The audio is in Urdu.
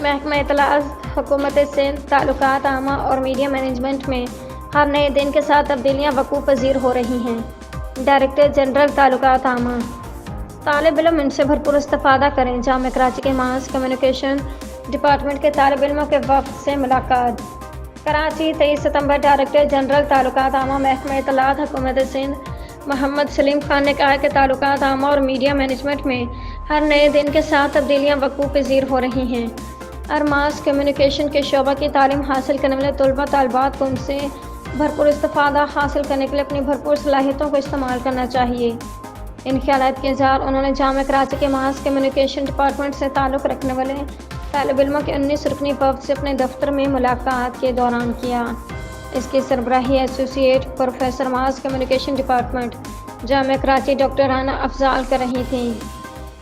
محکمہ اطلاعات حکومت سندھ تعلقات عامہ اور میڈیا مینجمنٹ میں ہر نئے دن کے ساتھ تبدیلیاں وقوع پذیر ہو رہی ہیں۔ ڈائریکٹر جنرل تعلقات عامہ طالب علم ان سے بھرپور استفادہ کریں۔ جامعہ کراچی کے ماس کمیونیکیشن ڈپارٹمنٹ کے طالب علموں کے وفد سے ملاقات۔ کراچی 23 ستمبر ڈائریکٹر جنرل تعلقات عامہ محکمہ اطلاعات حکومت سندھ محمد سلیم خان نے کہا کہ تعلقات عامہ اور میڈیا مینجمنٹ میں ہر نئے دن کے ساتھ تبدیلیاں وقوع پذیر ہو رہی ہیں اور ماس کمیونیکیشن کے شعبہ کی تعلیم حاصل کرنے والے طلباء طالبات کو ان سے بھرپور استفادہ حاصل کرنے کے لیے اپنی بھرپور صلاحیتوں کو استعمال کرنا چاہیے۔ ان خیالات کے اظہار انہوں نے جامعہ کراچی کے ماس کمیونیکیشن ڈپارٹمنٹ سے تعلق رکھنے والے طالب علموں کے 19 رکنی وفد سے اپنے دفتر میں ملاقات کے دوران کیا۔ اس کی سربراہی associate professor mass communication department Jamia Karachi doctor Rana Afzal کر رہی تھیں۔